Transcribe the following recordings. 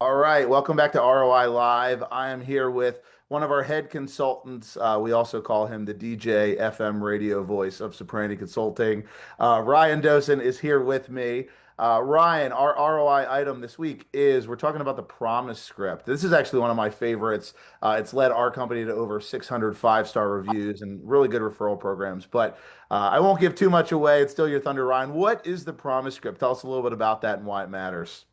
All right, welcome back to ROI Live. I am here with one of our head consultants. We also call him the DJ FM radio voice of Ciprani Consulting. Ryan Dosen is here with me. Ryan, our ROI item this week is we're talking about the Promise Script. This is actually one of my favorites. It's led our company to over 600 five-star reviews and really good referral programs. But I won't give too much away. It's still your thunder, Ryan. What is the Promise Script? Tell us a little bit about that and why it matters.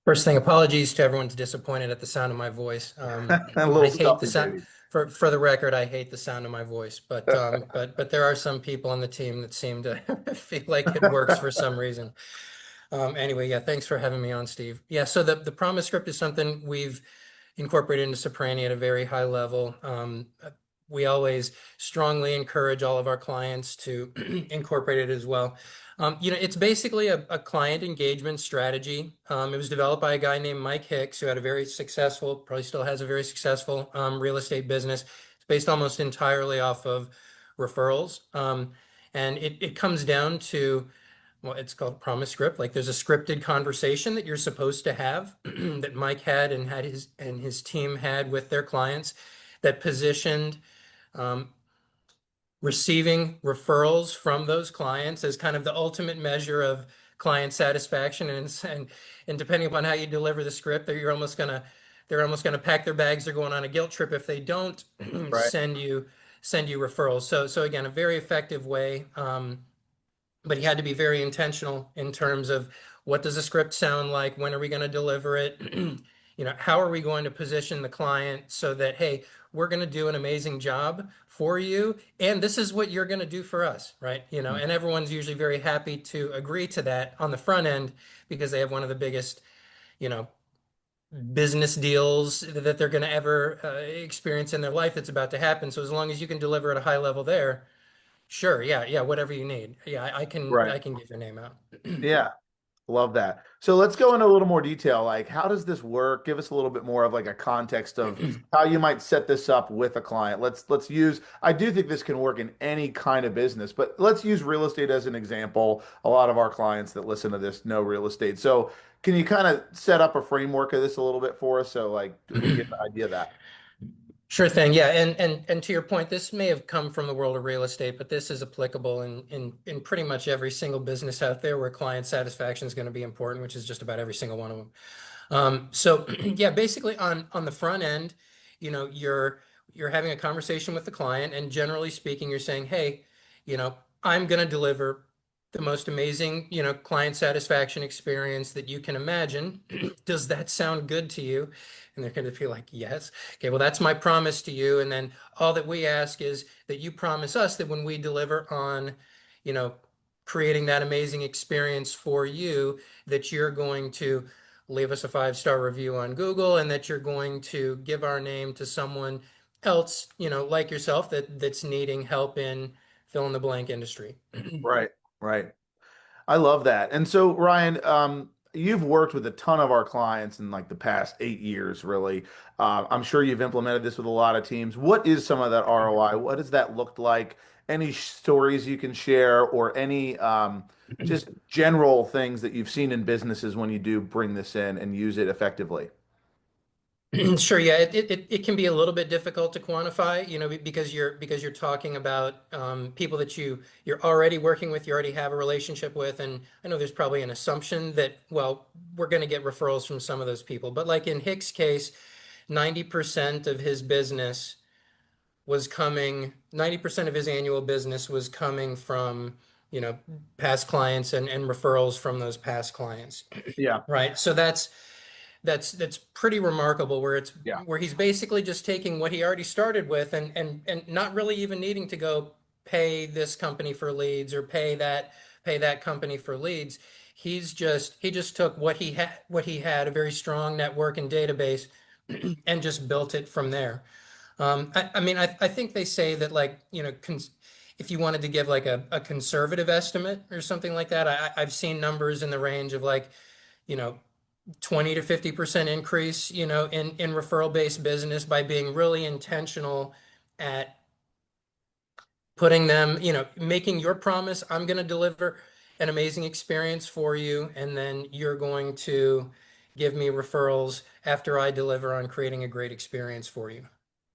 First thing, apologies to everyone's disappointed at the sound of my voice. A I little hate the stuffy, sound. maybe. For the record, I hate the sound of my voice. But there are some people on the team that seem to feel like it works for some reason. Anyway, yeah, thanks for having me on, Steve. Yeah, so the Promise Script is something we've incorporated into Ciprani at a very high level. We always strongly encourage all of our clients to incorporate it as well. It's basically a client engagement strategy. It was developed by a guy named Mike Hicks, who had a very successful, probably still has a very successful real estate business. It's based almost entirely off of referrals. And it comes down to, well, it's called Promise Script. Like there's a scripted conversation that you're supposed to have that Mike had and his team had with their clients that positioned receiving referrals from those clients as kind of the ultimate measure of client satisfaction. And depending upon how you deliver the script, they're almost gonna pack their bags. They're going on a guilt trip if they don't Right. send you referrals. So again, a very effective way. But he had to be very intentional in terms of what does the script sound like? When are we going to deliver it? How are we going to position the client so that, hey, we're going to do an amazing job for you, and this is what you're going to do for us, right? And everyone's usually very happy to agree to that on the front end because they have one of the biggest, you know, business deals that they're going to ever experience in their life that's about to happen. So as long as you can deliver at a high level there, sure, yeah, yeah, whatever you need. Yeah, I can Right. I can give your name out. Yeah. Love that. So let's go into a little more detail. Like, how does this work? Give us a little bit more of like a context of how you might set this up with a client. Let's use, I do think this can work in any kind of business, but let's use real estate as an example. A lot of our clients that listen to this know real estate. So can you kind of set up a framework of this a little bit for us? So like we get the idea of that. Sure thing. Yeah, and to your point, this may have come from the world of real estate, but this is applicable in pretty much every single business out there where client satisfaction is going to be important, which is just about every single one of them. So yeah, basically on the front end, you're having a conversation with the client, and generally speaking, you're saying, hey, I'm going to deliver the most amazing, client satisfaction experience that you can imagine. Does that sound good to you? And they're going to feel like, yes. Okay, well, that's my promise to you. And then all that we ask is that you promise us that when we deliver on, you know, creating that amazing experience for you, that you're going to leave us a 5-star review on Google, and that you're going to give our name to someone else, like yourself, that's needing help in fill in the blank industry. Right. Right. I love that. And so, Ryan, you've worked with a ton of our clients in like the past 8 years, really. I'm sure you've implemented this with a lot of teams. What is some of that ROI? What does that look like? Any stories you can share, or any just general things that you've seen in businesses when you do bring this in and use it effectively? Sure, yeah, it can be a little bit difficult to quantify, because you're talking about people that you're already working with, you already have a relationship with, and I know there's probably an assumption that, well, we're going to get referrals from some of those people, but like in Hick's case, 90% of his business 90% of his annual business was coming from, past clients and referrals from those past clients, Yeah. right? So that's pretty remarkable Yeah. where he's basically just taking what he already started with and not really even needing to go pay this company for leads or pay that company for leads. He just took what he had, a very strong network and database, and just built it from there. I mean, I think they say that, like, if you wanted to give like a conservative estimate or something like that, I've seen numbers in the range of like, you know, 20 to 50% increase, in referral-based business by being really intentional at putting them, making your promise, I'm going to deliver an amazing experience for you, and then you're going to, give me referrals after I deliver on creating a great experience for you.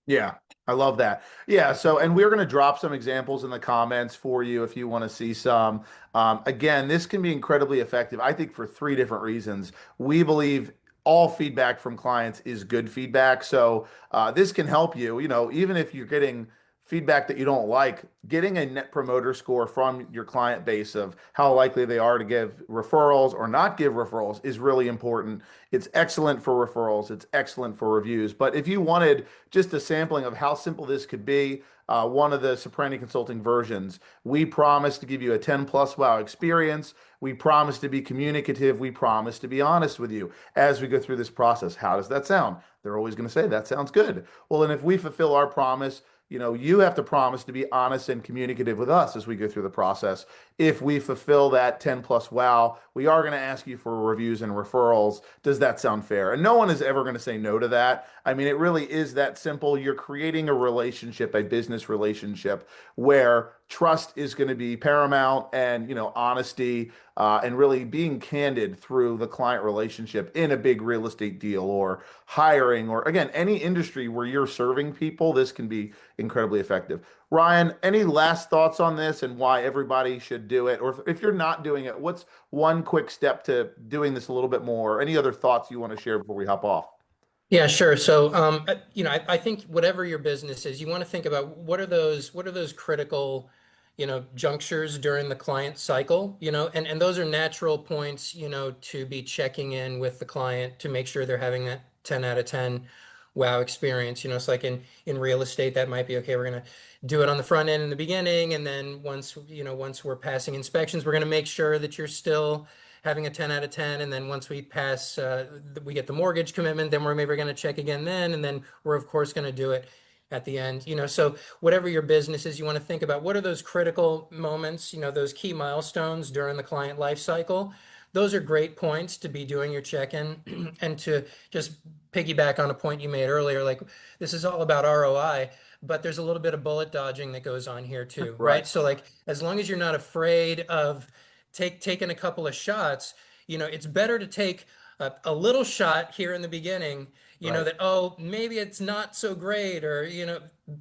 Yeah, I love that. Yeah, so and we're going to drop some examples in the comments for you if you want to see some. Again, this can be incredibly effective, I think, for three different reasons. We believe all feedback from clients is good feedback. So this can help you, even if you're getting feedback that you don't like, getting a net promoter score from your client base of how likely they are to give referrals or not give referrals is really important. It's excellent for referrals. It's excellent for reviews. But if you wanted just a sampling of how simple this could be, one of the Ciprani Consulting versions, we promise to give you a 10 plus wow experience. We promise to be communicative. We promise to be honest with you as we go through this process. How does that sound? They're always going to say, that sounds good. Well, and if we fulfill our promise, you have to promise to be honest and communicative with us as we go through the process. If we fulfill that 10 plus wow, we are going to ask you for reviews and referrals. Does that sound fair? And no one is ever going to say no to that. I mean, it really is that simple. You're creating a relationship, a business relationship where trust is going to be paramount and, honesty and really being candid through the client relationship in a big real estate deal or hiring or, again, any industry where you're serving people, this can be incredibly effective. Ryan, any last thoughts on this and why everybody should do it? Or if you're not doing it, what's one quick step to doing this a little bit more? Any other thoughts you want to share before we hop off? Yeah, sure. So, I think whatever your business is, you want to think about what are those critical, junctures during the client cycle, and those are natural points, to be checking in with the client to make sure they're having that 10 out of 10 wow experience. It's like in real estate, that might be okay. We're gonna do it on the front end in the beginning, and then once we're passing inspections, we're gonna make sure that you're still having a 10 out of 10. And then once we pass, we get the mortgage commitment, then we're maybe going to check again then. And then we're, of course, going to do it at the end. So whatever your business is, you want to think about what are those critical moments, those key milestones during the client life cycle. Those are great points to be doing your check-in and to just piggyback on a point you made earlier, like this is all about ROI, but there's a little bit of bullet dodging that goes on here too, Right. right? So like as long as you're not afraid of taking a couple of shots, it's better to take a little shot here in the beginning, Right. that, oh, maybe it's not so great, or,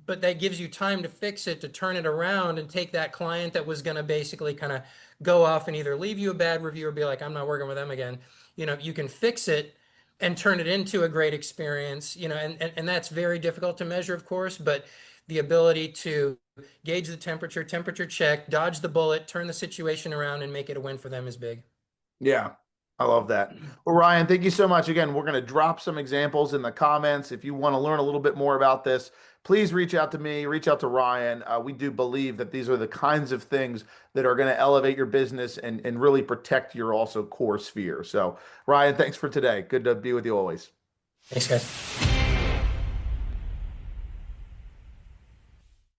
but that gives you time to fix it, to turn it around and take that client that was going to basically kind of go off and either leave you a bad review or be like, I'm not working with them again. You can fix it and turn it into a great experience, and that's very difficult to measure, of course, but the ability to gauge the temperature check, dodge the bullet, turn the situation around, and make it a win for them is big. Yeah, I love that. Well, Ryan, thank you so much. Again, we're going to drop some examples in the comments. If you want to learn a little bit more about this, please reach out to me, reach out to Ryan. We do believe that these are the kinds of things that are going to elevate your business and really protect your also core sphere. So, Ryan, thanks for today. Good to be with you always. Thanks, guys.